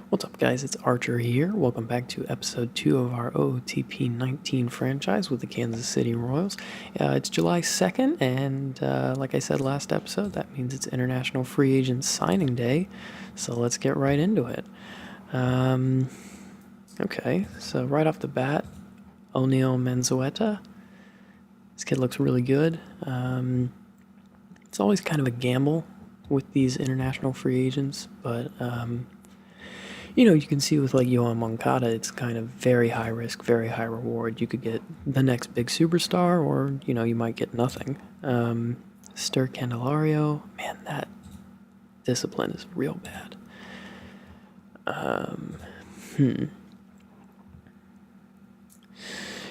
What's up, guys? It's Archer here. Welcome back to episode 2 of our Ootp 19 franchise with the Kansas City Royals. It's July 2nd, and like I said last episode, that means it's International Free Agent Signing Day, so let's get right into it. Okay, so right off the bat, O'Neal Menzueta. This kid looks really good. It's always kind of a gamble with these international free agents, but you can see with like Yohan Moncada, it's kind of very high risk, very high reward. You could get the next big superstar, or you might get nothing. Stir Candelario, man, that discipline is real bad.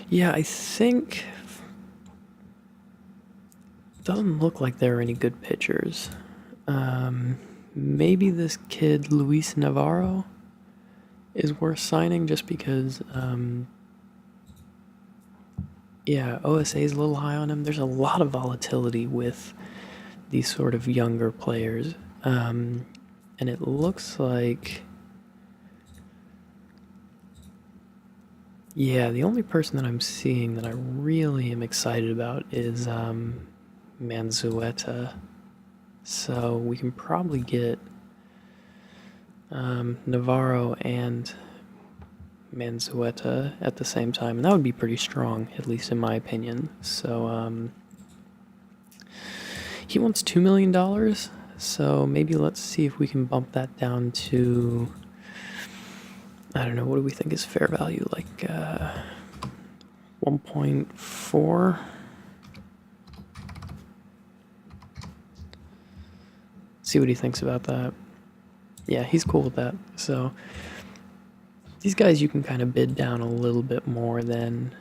Yeah, I think doesn't look like there are any good pitchers. Maybe this kid Luis Navarro is worth signing just because, yeah, OSA is a little high on him. There's a lot of volatility with these sort of younger players, and it looks like, yeah, the only person that I'm seeing that I really am excited about is Menzueta. So we can probably get Navarro and Menzueta at the same time, and that would be pretty strong, at least in my opinion. So he wants $2 million, so maybe let's see if we can bump that down to, I don't know, what do we think is fair value, like 1.4? See what he thinks about that. Yeah, he's cool with that. So these guys you can kind of bid down a little bit more than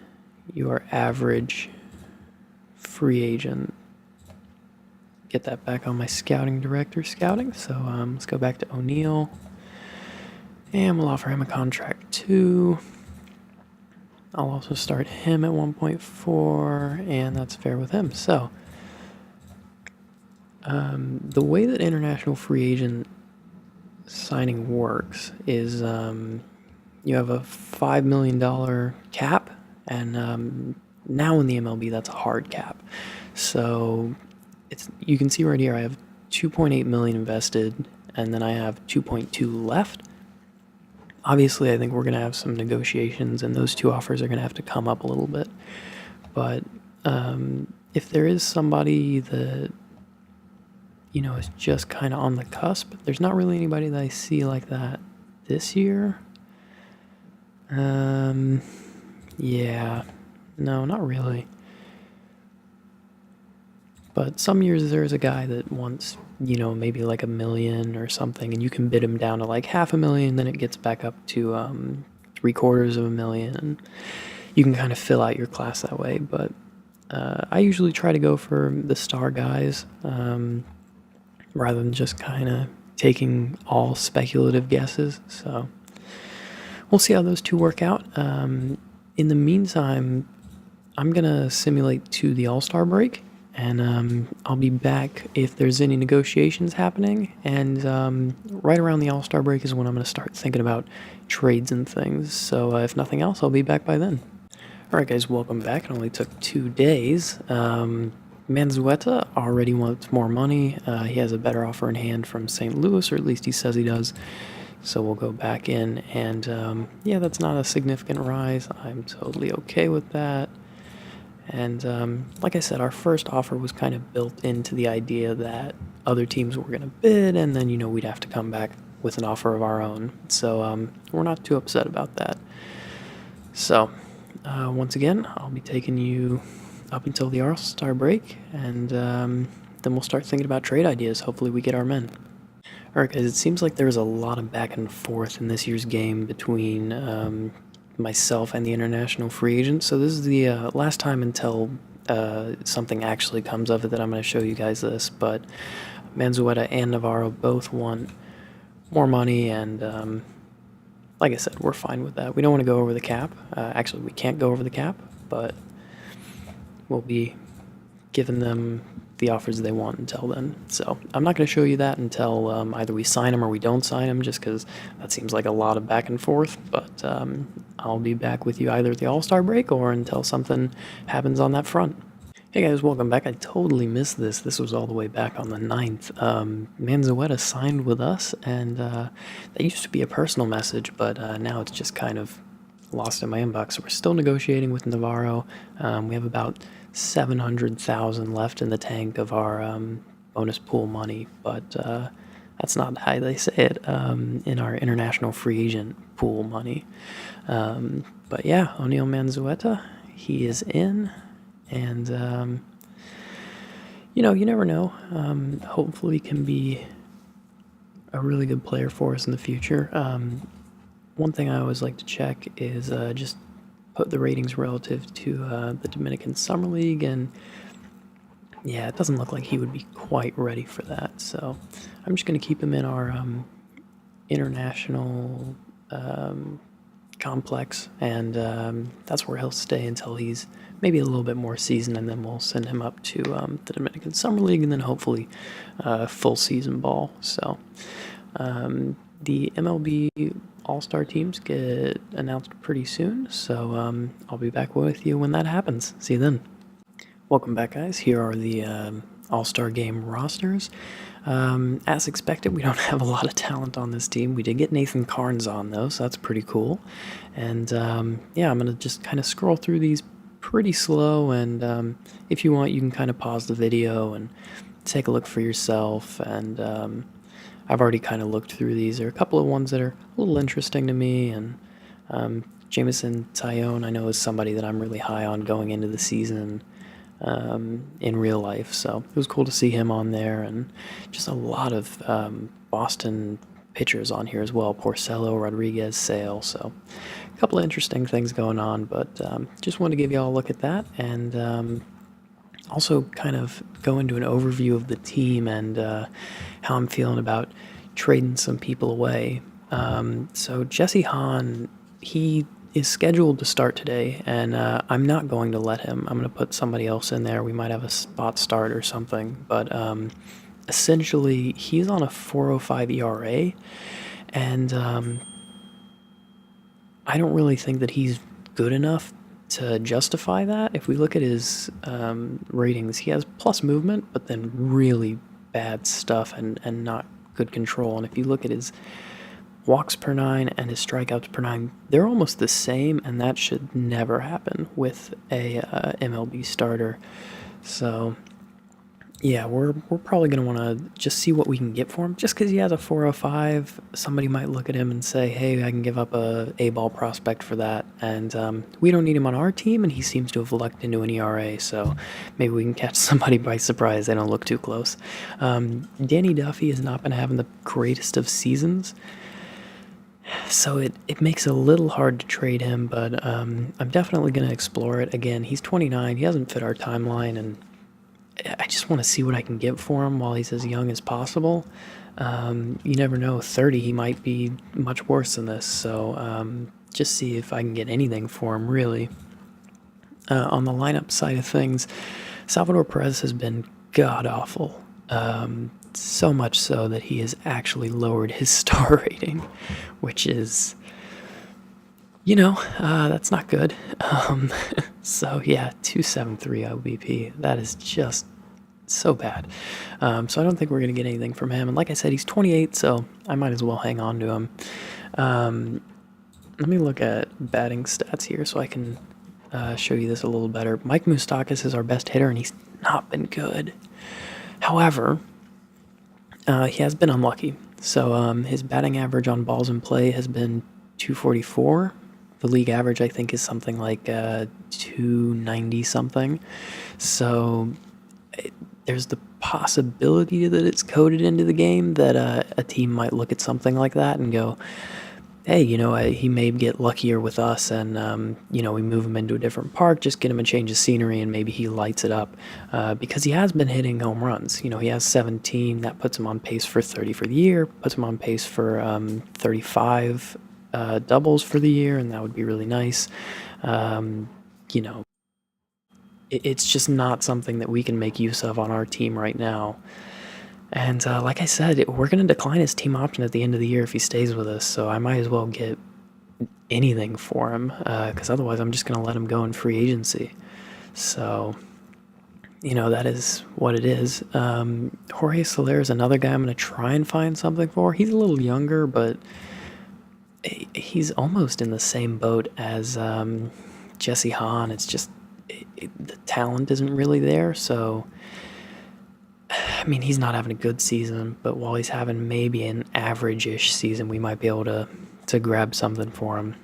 your average free agent. Get that back on my scouting director scouting. So let's go back to O'Neal. And we'll offer him a contract too. I'll also start him at 1.4, and that's fair with him. So the way that international free agent signing works is you have a $5 million cap, and now in the MLB that's a hard cap. So you can see right here I have 2.8 million invested, and then I have 2.2 left. Obviously, I think we're going to have some negotiations, and those two offers are going to have to come up a little bit. But if there is somebody that is just kind of on the cusp, there's not really anybody that I see like that this year. Yeah, no, not really. But some years there's a guy that wants, maybe like $1 million or something, and you can bid him down to like $500,000, then it gets back up to $750,000, and you can kind of fill out your class that way. But I usually try to go for the star guys, rather than just kind of taking all speculative guesses. So we'll see how those two work out. In the meantime, I'm going to simulate to the All-Star break, and I'll be back if there's any negotiations happening. And right around the All-Star break is when I'm going to start thinking about trades and things. So if nothing else, I'll be back by then. All right, guys, welcome back. It only took 2 days. Menzueta already wants more money. He has a better offer in hand from St. Louis, or at least he says he does. So we'll go back in, and yeah, that's not a significant rise. I'm totally okay with that. And like I said, our first offer was kind of built into the idea that other teams were going to bid, and then we'd have to come back with an offer of our own. So we're not too upset about that. So once again, I'll be taking you up until the All-Star break, and then we'll start thinking about trade ideas. Hopefully we get our men. Alright, guys, it seems like there's a lot of back and forth in this year's game between myself and the international free agents. So this is the last time until something actually comes of it that I'm going to show you guys this. But Menzueta and Navarro both want more money, and like I said, we're fine with that. We don't want to go over the cap. Actually, we can't go over the cap, but we'll be giving them the offers they want until then. So I'm not going to show you that until either we sign him or we don't sign him, just because that seems like a lot of back and forth. But I'll be back with you either at the All-Star break or until something happens on that front. Hey guys, welcome back. I totally missed this. This was all the way back on the 9th. Manzueta signed with us, and that used to be a personal message, but now it's just kind of lost in my inbox. So we're still negotiating with Navarro. We have about 700,000 left in the tank of our bonus pool money, but that's not how they say it in our international free agent pool money. But yeah, O'Neal Manzueta, he is in. And, you know, you never know. Hopefully he can be a really good player for us in the future. One thing I always like to check is just put the ratings relative to the Dominican Summer League, and yeah, it doesn't look like he would be quite ready for that. So I'm just going to keep him in our international complex, and that's where he'll stay until he's maybe a little bit more seasoned, and then we'll send him up to the Dominican Summer League, and then hopefully full season ball. So the MLB All-Star teams get announced pretty soon, so I'll be back with you when that happens. See you then. Welcome back, guys. Here are the All-Star Game rosters. As expected, we don't have a lot of talent on this team. We did get Nathan Carnes on, though, so that's pretty cool. And, yeah, I'm going to just kind of scroll through these pretty slow, and if you want, you can kind of pause the video and take a look for yourself. And I've already kind of looked through these. There are a couple of ones that are a little interesting to me, and Jameson Taillon, I know, is somebody that I'm really high on going into the season in real life, so it was cool to see him on there, and just a lot of Boston pitchers on here as well. Porcello, Rodriguez, Sale, so a couple of interesting things going on, but just wanted to give you all a look at that, and also kind of go into an overview of the team and how I'm feeling about trading some people away. So Jesse Hahn, he is scheduled to start today, and I'm not going to let him. I'm going to put somebody else in there. We might have a spot start or something, but essentially he's on a 4.05 ERA, and I don't really think that he's good enough to justify that. If we look at his ratings, he has plus movement, but then really bad stuff and not good control. And if you look at his walks per 9 and his strikeouts per 9, they're almost the same, and that should never happen with a MLB starter. So yeah, we're probably going to want to just see what we can get for him. Just because he has a 4.05, somebody might look at him and say, hey, I can give up a A-ball prospect for that. And we don't need him on our team, and he seems to have lucked into an ERA, so maybe we can catch somebody by surprise. They don't look too close. Danny Duffy has not been having the greatest of seasons, so it makes it a little hard to trade him, but I'm definitely going to explore it. Again, he's 29. He hasn't fit our timeline, and I just want to see what I can get for him while he's as young as possible. You never know, 30, he might be much worse than this, so just see if I can get anything for him, really. On the lineup side of things, Salvador Perez has been god-awful. So much so that he has actually lowered his star rating, which is, you know, that's not good. So yeah, 273 OBP. That is just so bad. So I don't think we're going to get anything from him. And like I said, he's 28, so I might as well hang on to him. Let me look at batting stats here so I can show you this a little better. Mike Moustakas is our best hitter, and he's not been good. However, he has been unlucky. So his batting average on balls in play has been 244. The league average, I think, is something like 290 something. So there's the possibility that it's coded into the game that a team might look at something like that and go, hey, you know, he may get luckier with us, and, you know, we move him into a different park, just get him a change of scenery, and maybe he lights it up. Because he has been hitting home runs. You know, he has 17. That puts him on pace for 30 for the year, puts him on pace for 35 doubles for the year, and that would be really nice. You know, it's just not something that we can make use of on our team right now. And like I said, we're going to decline his team option at the end of the year if he stays with us, so I might as well get anything for him, because otherwise I'm just going to let him go in free agency. So, that is what it is. Jorge Soler is another guy I'm going to try and find something for. He's a little younger, but he's almost in the same boat as Jesse Hahn. It's just the talent isn't really there, so I mean, he's not having a good season, but while he's having maybe an average-ish season, we might be able to grab something for him.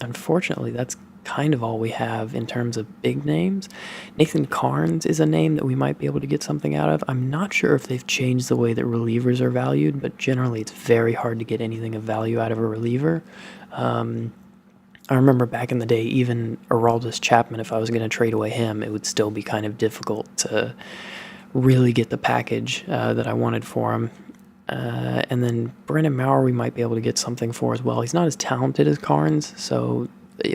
Unfortunately, that's kind of all we have in terms of big names. Nathan Carnes is a name that we might be able to get something out of. I'm not sure if they've changed the way that relievers are valued, but generally it's very hard to get anything of value out of a reliever. I remember back in the day, even Aroldis Chapman, if I was going to trade away him, it would still be kind of difficult to really get the package that I wanted for him. And then Brandon Maurer we might be able to get something for as well. He's not as talented as Carnes, so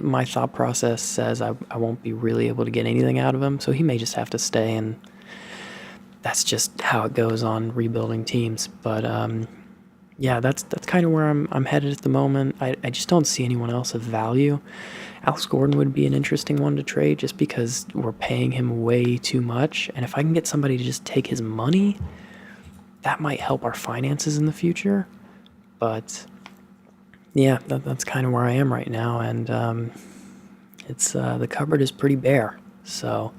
my thought process says I won't be really able to get anything out of him, so he may just have to stay, and that's just how it goes on rebuilding teams. But yeah, that's kind of where I'm headed at the moment. I just don't see anyone else of value. Alex Gordon would be an interesting one to trade just because we're paying him way too much, and if I can get somebody to just take his money, that might help our finances in the future. But yeah, that's kind of where I am right now, and it's the cupboard is pretty bare, so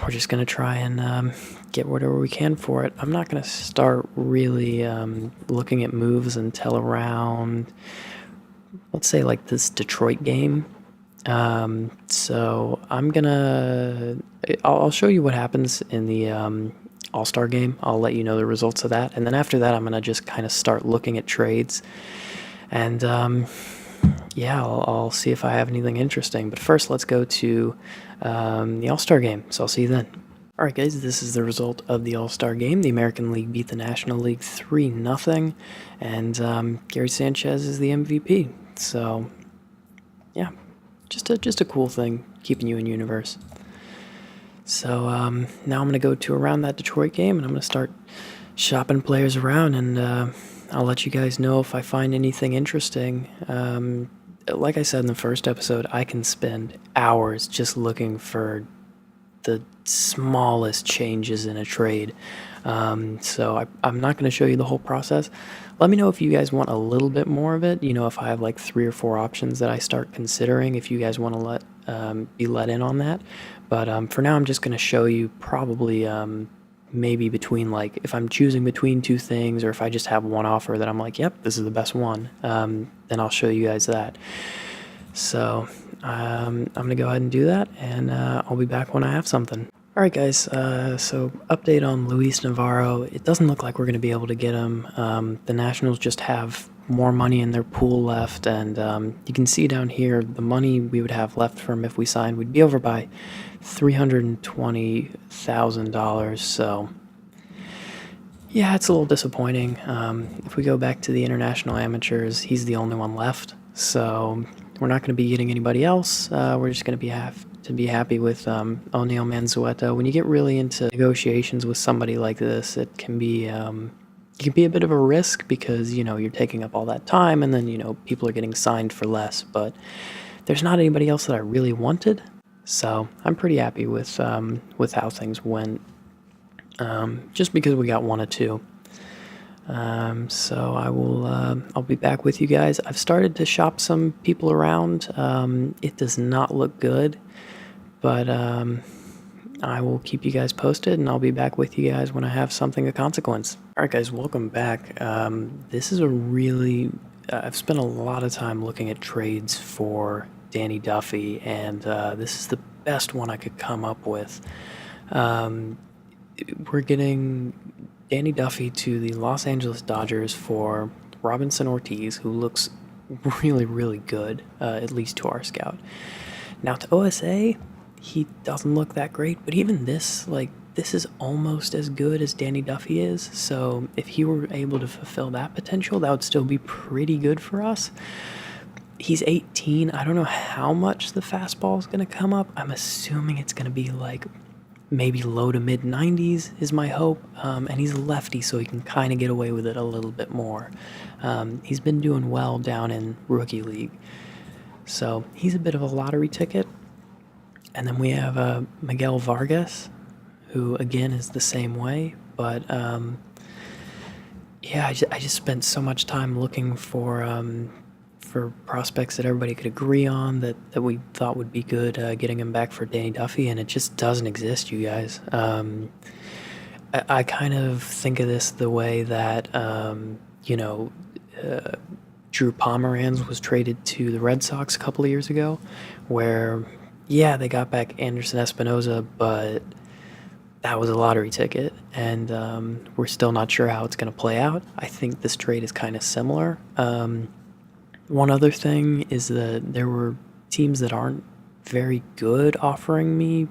we're just gonna try and get whatever we can for it. I'm not gonna start really looking at moves until around, let's say, like this Detroit game. So I'll show you what happens in the All-Star game. I'll let you know the results of that, and then after that I'm gonna just kind of start looking at trades, and yeah, I'll see if I have anything interesting. But first, let's go to the All-Star game, so I'll see you then. Alright guys, this is the result of the All-Star game. The American League beat the National League 3-0, and Gary Sanchez is the MVP. So yeah, just a cool thing, keeping you in universe. So now I'm going to go to around that Detroit game, and I'm going to start shopping players around, and I'll let you guys know if I find anything interesting. Like I said in the first episode, I can spend hours just looking for the smallest changes in a trade. So I'm not going to show you the whole process. Let me know if you guys want a little bit more of it. If I have like 3 or 4 options that I start considering, if you guys want to be let in on that. But for now, I'm just going to show you probably maybe between, like, if I'm choosing between 2 things, or if I just have one offer that I'm like, yep, this is the best one, then I'll show you guys that. So I'm going to go ahead and do that, and I'll be back when I have something. Alright guys, so update on Luis Navarro. It doesn't look like we're going to be able to get him. The Nationals just have more money in their pool left, and you can see down here the money we would have left for him if we signed. We'd be over by $320,000, so yeah, it's a little disappointing. If we go back to the international amateurs, he's the only one left, so we're not going to be getting anybody else. We're just going to be happy with O'Neal Manzueta. When you get really into negotiations with somebody like this, it can be a bit of a risk, because you're taking up all that time, and then people are getting signed for less. But there's not anybody else that I really wanted, so I'm pretty happy with how things went. Just because we got 1 or 2. So I'll be back with you guys. I've started to shop some people around. It does not look good, but I will keep you guys posted, and I'll be back with you guys when I have something of consequence. Alright guys, welcome back. This is a really... I've spent a lot of time looking at trades for Danny Duffy, and this is the best one I could come up with. We're getting Danny Duffy to the Los Angeles Dodgers for Robinson Ortiz, who looks really, really good, at least to our scout. Now to OSA, he doesn't look that great, but even this is almost as good as Danny Duffy is, so if he were able to fulfill that potential, that would still be pretty good for us. he's 18. I don't know how much the fastball is going to come up. I'm assuming it's going to be like maybe low to mid 90s is my hope. And he's a lefty, so he can kind of get away with it a little bit more. He's been doing well down in rookie league. So he's a bit of a lottery ticket. And then we have Miguel Vargas, who again is the same way. But yeah, I just spent so much time looking for prospects that everybody could agree on that we thought would be good, getting him back for Danny Duffy, and it just doesn't exist, you guys. I kind of think of this the way that, Drew Pomeranz was traded to the Red Sox a couple of years ago, where, yeah, they got back Anderson Espinoza, but that was a lottery ticket, and we're still not sure how it's going to play out. I think this trade is kind of similar. One other thing is that there were teams that aren't very good offering me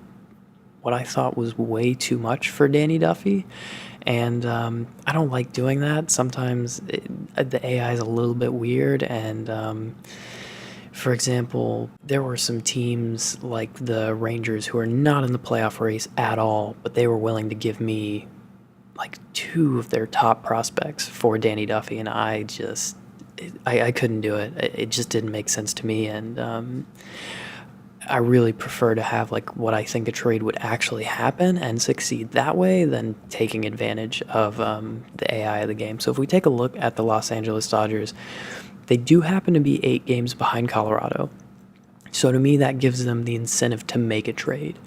what I thought was way too much for Danny Duffy, and I don't like doing that. Sometimes the AI is a little bit weird, and for example, there were some teams like the Rangers who are not in the playoff race at all, but they were willing to give me like 2 of their top prospects for Danny Duffy, and I couldn't do it. It just didn't make sense to me, and I really prefer to have like what I think a trade would actually happen and succeed that way than taking advantage of the AI of the game. So if we take a look at the Los Angeles Dodgers, they do happen to be 8 games behind Colorado. So to me, that gives them the incentive to make a trade.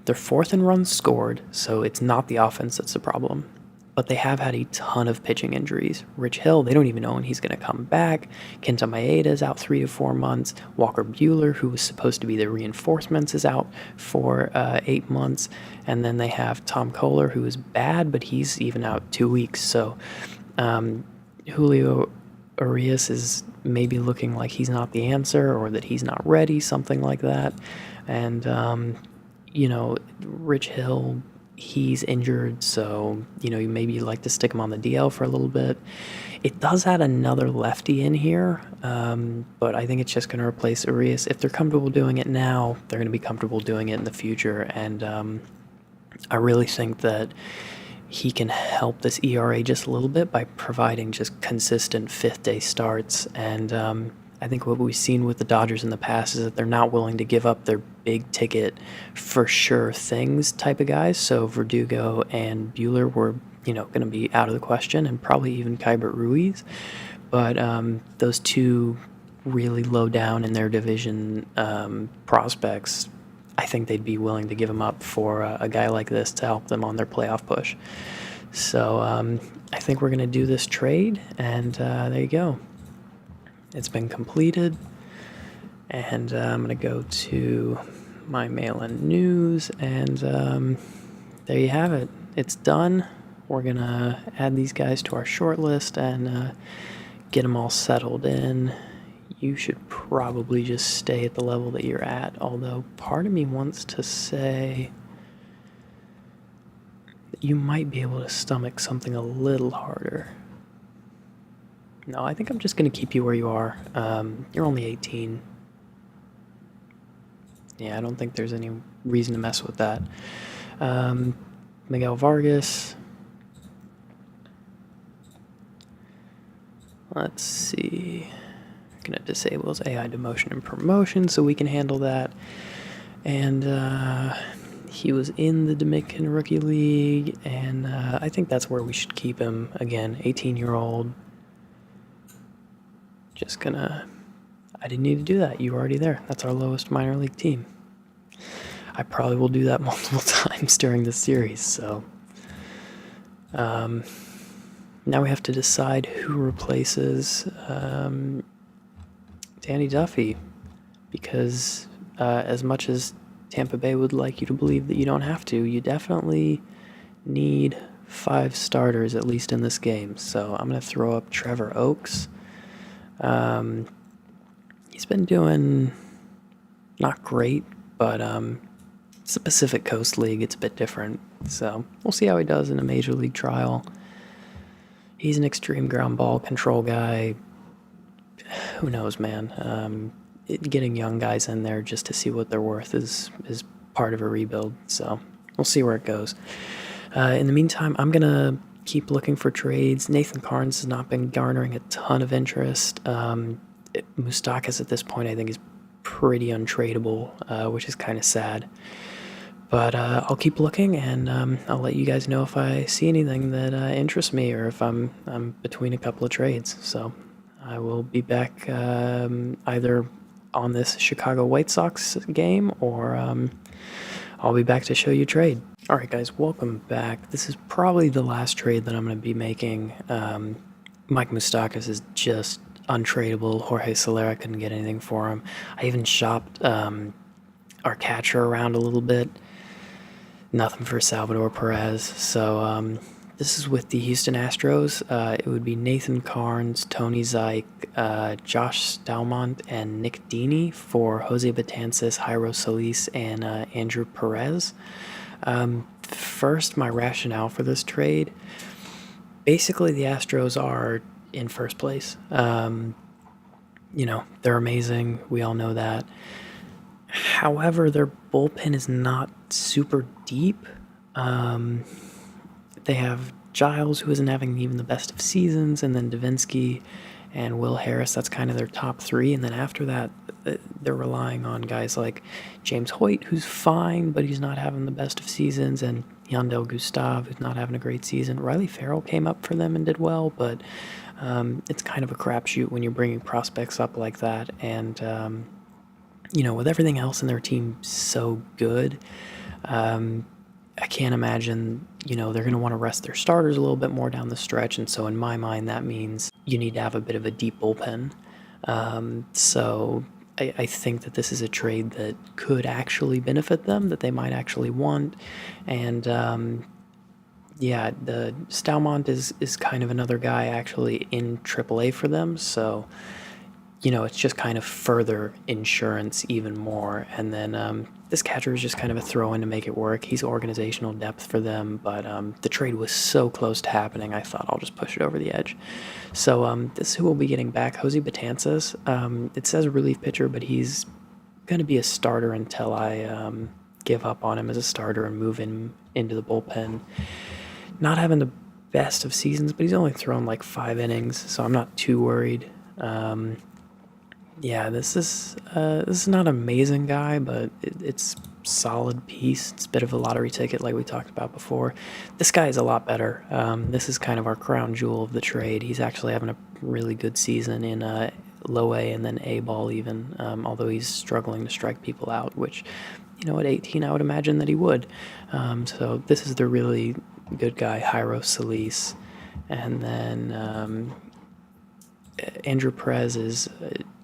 They're 4th in runs scored, so it's not the offense that's the problem. But they have had a ton of pitching injuries. Rich Hill, they don't even know when he's going to come back. Kenta Maeda is out 3 to 4 months. Walker Buehler, who was supposed to be the reinforcements, is out for 8 months. And then they have Tom Kohler, who is bad, but he's even out 2 weeks. So Julio Urias is maybe looking like he's not the answer, or that he's not ready, something like that. And, Rich Hill, he's injured, so, maybe you'd like to stick him on the DL for a little bit. It does add another lefty in here, but I think it's just going to replace Urias. If they're comfortable doing it now, they're going to be comfortable doing it in the future, and I really think that he can help this ERA just a little bit by providing just consistent 5th-day starts. And I think what we've seen with the Dodgers in the past is that they're not willing to give up their big ticket for sure things type of guys. So Verdugo and Buehler were, going to be out of the question, and probably even Keibert Ruiz. But those 2 really low down in their division prospects, I think they'd be willing to give him up for a guy like this to help them on their playoff push. So I think we're going to do this trade, and there you go. It's been completed, and I'm going to go to my mail-in news, and there you have it. It's done. We're going to add these guys to our short list and get them all settled in. You should probably just stay at the level that you're at, although part of me wants to say that you might be able to stomach something a little harder. No, I think I'm just going to keep you where you are. You're only 18. Yeah, I don't think there's any reason to mess with that. Miguel Vargas. Let's see. Going to disable his AI demotion and promotion so we can handle that. And he was in the Dominican Rookie League, and I think that's where we should keep him. Again, 18-year-old. Just gonna... I didn't need to do that. You were already there. That's our lowest minor league team. I probably will do that multiple times during this series, so... now we have to decide who replaces Danny Duffy, because as much as Tampa Bay would like you to believe that you don't have to, you definitely need 5 starters, at least in this game. So I'm going to throw up Trevor Oakes. He's been doing not great, but it's the Pacific Coast League. It's a bit different. So we'll see how he does in a major league trial. He's an extreme ground ball control guy. who knows, man? Getting young guys in there just to see what they're worth is part of a rebuild. So we'll see where it goes. In the meantime, I'm gonna keep looking for trades. Nathan Karns has not been garnering a ton of interest. Moustakas at this point, I think, is pretty untradeable, which is kind of sad. But I'll keep looking, and I'll let you guys know if I see anything that interests me, or if I'm between a couple of trades. So I will be back either on this Chicago White Sox game, or I'll be back to show you trade. All right, guys, welcome back. This is probably the last trade that I'm going to be making. Mike Moustakas is just untradeable. Jorge Soler, couldn't get anything for him. I even shopped our catcher around a little bit. Nothing for Salvador Perez. So this is with the Houston Astros. It would be Nathan Karns, Tony Zike, Josh Stalmont, and Nick Dini for Jose Betances, Jairo Solis, and Andrew Perez. First, my rationale for this trade. Basically, the Astros are in first place. They're amazing. We all know that. However, their bullpen is not super deep. They have Giles, who isn't having even the best of seasons, and then Davinsky and Will Harris. That's kind of their top three. And then after that, they're relying on guys like James Hoyt, who's fine, but he's not having the best of seasons, and Yandel Gustave, who's not having a great season. Riley Farrell came up for them and did well, but it's kind of a crapshoot when you're bringing prospects up like that. And with everything else in their team so good, I can't imagine, they're going to want to rest their starters a little bit more down the stretch. And so in my mind, that means you need to have a bit of a deep bullpen. So I think that this is a trade that could actually benefit them, that they might actually want. And the Stalmont is kind of another guy actually in AAA for them. So it's just kind of further insurance even more. And then this catcher is just kind of a throw-in to make it work. He's organizational depth for them, but the trade was so close to happening, I thought I'll just push it over the edge. So this is who we'll be getting back, Jose Betances. It says relief pitcher, but he's going to be a starter until I give up on him as a starter and move him into the bullpen. Not having the best of seasons, but he's only thrown like 5 innings, so I'm not too worried. This is not an amazing guy, but it's solid piece. It's a bit of a lottery ticket like we talked about before. This guy is a lot better. This is kind of our crown jewel of the trade. He's actually having a really good season in low A and then A ball even, although he's struggling to strike people out, which, at 18 I would imagine that he would. So this is the really good guy, Jairo Solis. And then Andrew Perez is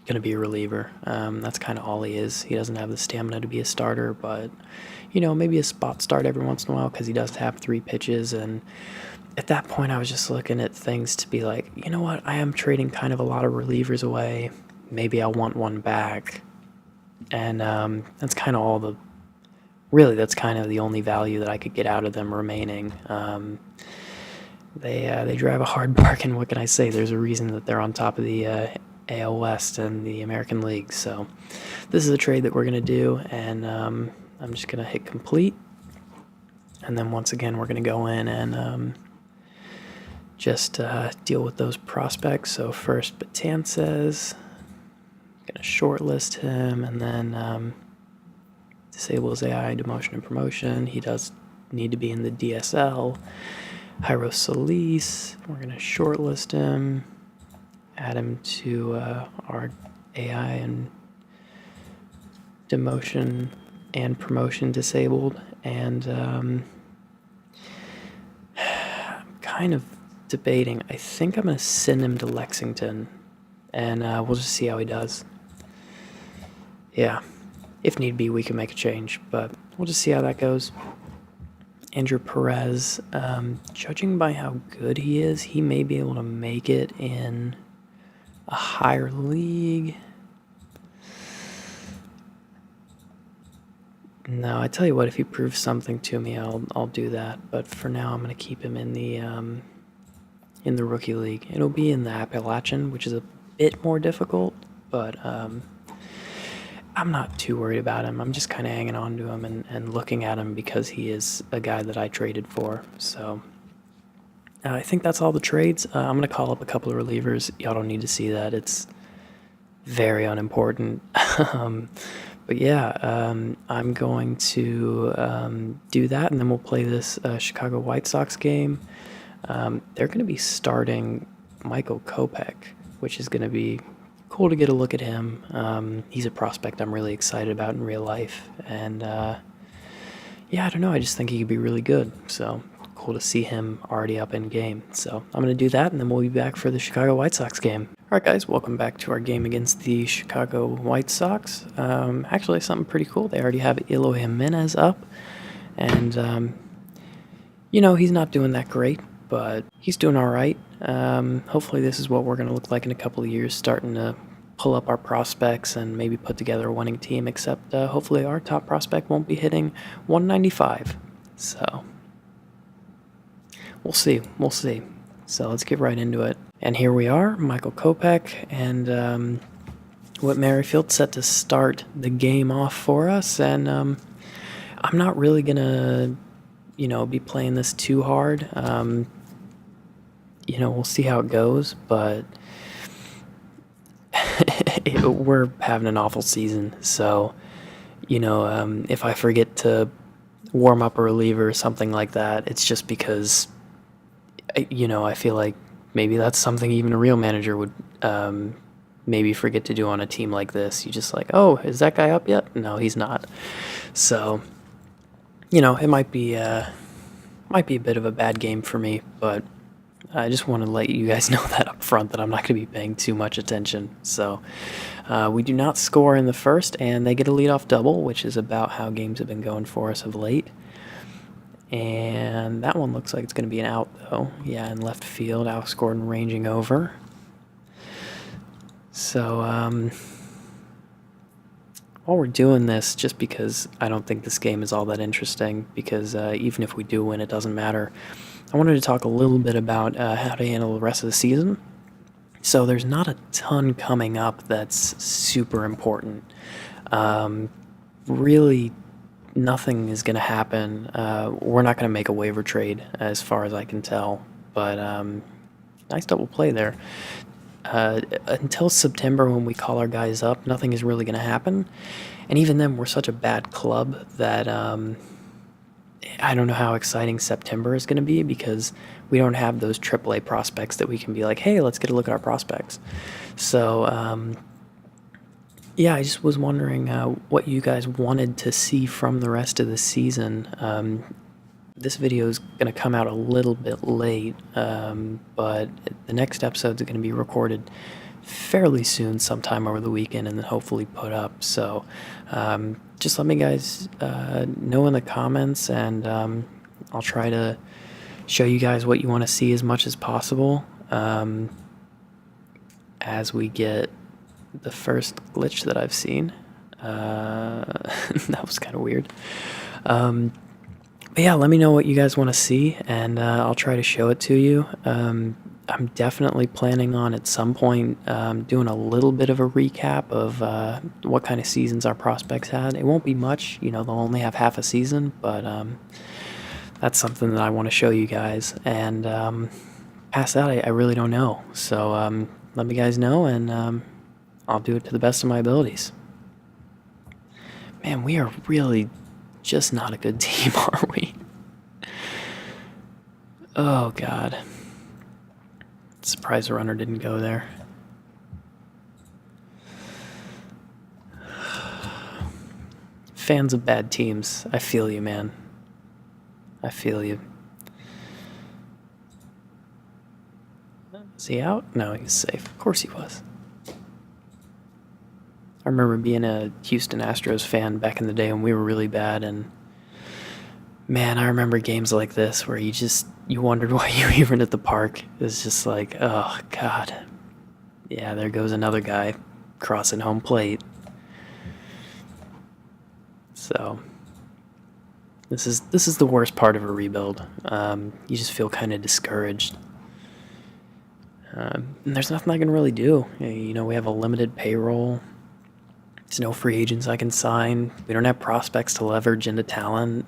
going to be a reliever. That's kind of all he is. He doesn't have the stamina to be a starter, but maybe a spot start every once in a while because he does have 3 pitches. And at that point, I was just looking at things to be like, you know what? I am trading kind of a lot of relievers away. Maybe I'll want one back. And that's kind of all the. Really, that's kind of the only value that I could get out of them remaining. They drive a hard bargain. What can I say? There's a reason that they're on top of the AL West and the American League. So this is a trade that we're going to do, and I'm just going to hit complete. And then once again, we're going to go in and just deal with those prospects. So first, Betances. Going to shortlist him, and then disable his AI, demotion and promotion. He does need to be in the DSL. Jairo Solis, we're going to shortlist him, add him to our AI and demotion and promotion disabled. And I'm kind of debating. I think I'm going to send him to Lexington, and we'll just see how he does. Yeah, if need be, we can make a change, but we'll just see how that goes. Andrew Perez, judging by how good he is, he may be able to make it in a higher league. No, I tell you what, if he proves something to me, I'll do that. But for now, I'm going to keep him in the rookie league. It'll be in the Appalachian, which is a bit more difficult, but I'm not too worried about him. I'm just kind of hanging on to him and looking at him because he is a guy that I traded for. So I think that's all the trades. I'm going to call up a couple of relievers. Y'all don't need to see that. It's very unimportant. um, but yeah, I'm going to do that, and then we'll play this Chicago White Sox game. They're going to be starting Michael Kopech, which is going to be cool to get a look at him. He's a prospect I'm really excited about in real life, and yeah, I don't know. I just think he could be really good. So cool to see him already up in game. So I'm going to do that, and then we'll be back for the Chicago White Sox game. All right, guys, welcome back to our game against the Chicago White Sox. Actually, something pretty cool. They already have Eloy Jimenez up, and you know, he's not doing that great, but he's doing all right. Hopefully this is what we're going to look like in a couple of years, starting to pull up our prospects and maybe put together a winning team, except hopefully our top prospect won't be hitting 195. So we'll see. We'll see. So let's get right into it. And here we are, Michael Kopech and Whit Merrifield set to start the game off for us. And I'm not really going to, you know, be playing this too hard. You know, we'll see how it goes, but we're having an awful season. So, you know, if I forget to warm up a reliever or something like that, it's just because, you know, I feel like maybe that's something even a real manager would maybe forget to do on a team like this. You just like, oh, is that guy up yet? No, he's not. So, you know, it might be a bit of a bad game for me, but I just want to let you guys know that up front, that I'm not going to be paying too much attention. So we do not score in the first, and they get a leadoff double, which is about how games have been going for us of late. And that one looks like it's going to be an out, though. Yeah, in left field, Alex Gordon ranging over. So while we're doing this, just because I don't think this game is all that interesting, because even if we do win, it doesn't matter, I wanted to talk a little bit about how to handle the rest of the season. So there's not a ton coming up that's super important. Really, nothing is going to happen. We're not going to make a waiver trade, as far as I can tell, but nice double play there. Until September, when we call our guys up, nothing is really going to happen. And even then, we're such a bad club that I don't know how exciting September is going to be, because we don't have those AAA prospects that we can be like, hey, let's get a look at our prospects. So, yeah, I just was wondering what you guys wanted to see from the rest of the season. This video is going to come out a little bit late, but the next episode is going to be recorded fairly soon, sometime over the weekend, and then hopefully put up. So just let me guys know in the comments, and I'll try to show you guys what you want to see as much as possible as we get the first glitch that I've seen. That was kind of weird. But yeah, let me know what you guys want to see, and I'll try to show it to you. I'm definitely planning on, at some point, doing a little bit of a recap of what kind of seasons our prospects had. It won't be much, you know, they'll only have half a season, but that's something that I want to show you guys. And past that, I really don't know. So let me guys know, and I'll do it to the best of my abilities. Man, we are really just not a good team, are we? Oh, God. Surprised the runner didn't go there. Fans of bad teams, I feel you, man. I feel you. Is he out? No, he's safe. Of course he was. I remember being a Houston Astros fan back in the day when we were really bad, and man, I remember games like this where you wondered why you were even at the park. It's just like, oh, God. Yeah, there goes another guy crossing home plate. So this is the worst part of a rebuild. You just feel kind of discouraged. And there's nothing I can really do. You know, we have a limited payroll. There's no free agents I can sign. We don't have prospects to leverage into talent.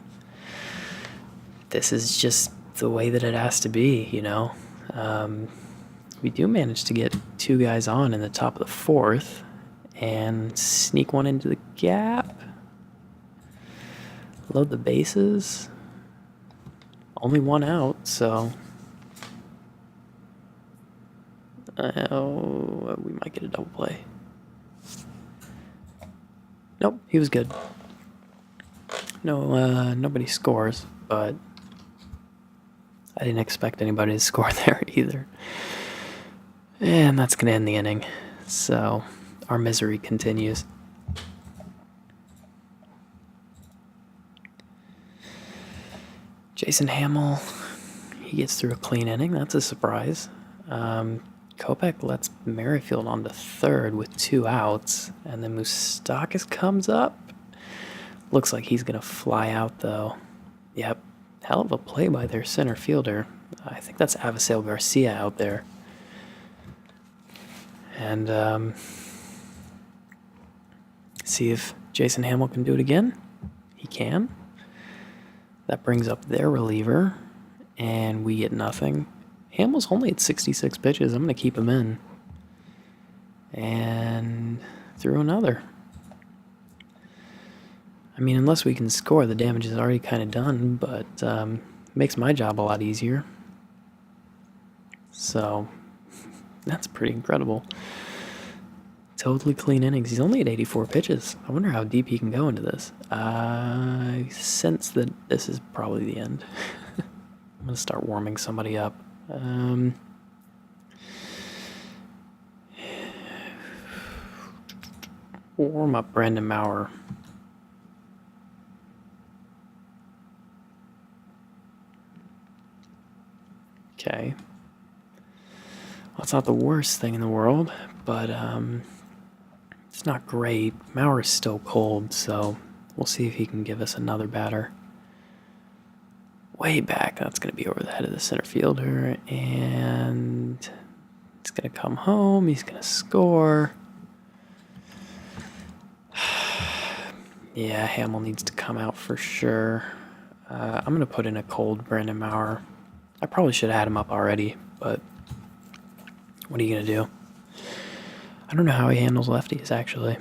This is just the way that it has to be, you know. We do manage to get 2 guys on in the top of the 4th and sneak one into the gap. Load the bases. Only 1 out, so we might get a double play. Nope, he was good. No, nobody scores, but I didn't expect anybody to score there either. And that's going to end the inning. So our misery continues. Jason Hamill, he gets through a clean inning. That's a surprise. Kopech lets Merrifield on to 3rd with 2 outs. And then Moustakas comes up. Looks like he's going to fly out, though. Yep. Hell of a play by their center fielder. I think that's Avisail Garcia out there. And see if Jason Hamill can do it again. He can. That brings up their reliever, and we get nothing. Hamill's only at 66 pitches. I'm going to keep him in. And through another. I mean, unless we can score, the damage is already kind of done, but makes my job a lot easier. So, that's pretty incredible. Totally clean innings. He's only at 84 pitches. I wonder how deep he can go into this. I sense that this is probably the end. I'm going to start warming somebody up. Warm up Brandon Maurer. Okay. Well, it's not the worst thing in the world, but it's not great. Mauer's still cold, so we'll see if he can give us another batter. Way back, that's going to be over the head of the center fielder, and it's going to come home. He's going to score. Yeah, Hamill needs to come out for sure. I'm going to put in a cold Brandon Maurer. I probably should have had him up already, but what are you going to do? I don't know how he handles lefties, actually.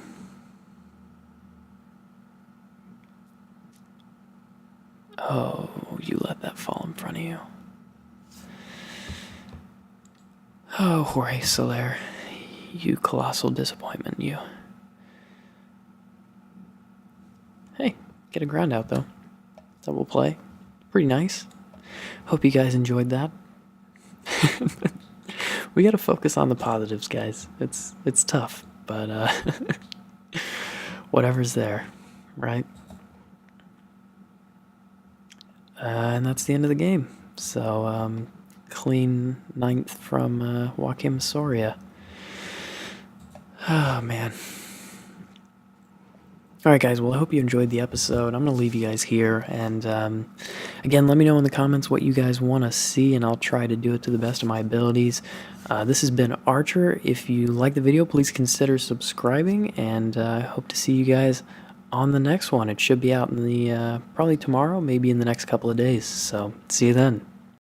Oh, you let that fall in front of you. Oh, Jorge Soler. You colossal disappointment, you. Hey, get a ground out, though. Double play. Pretty nice. Hope you guys enjoyed that. We gotta focus on the positives, guys. It's tough, but whatever's there, right? And that's the end of the game. So clean 9th from Joaquim Soria. Oh man. Alright guys, well I hope you enjoyed the episode. I'm going to leave you guys here, and again, let me know in the comments what you guys want to see, and I'll try to do it to the best of my abilities. This has been Archer. If you like the video, please consider subscribing, and I hope to see you guys on the next one. It should be out in the probably tomorrow, maybe in the next couple of days, so see you then.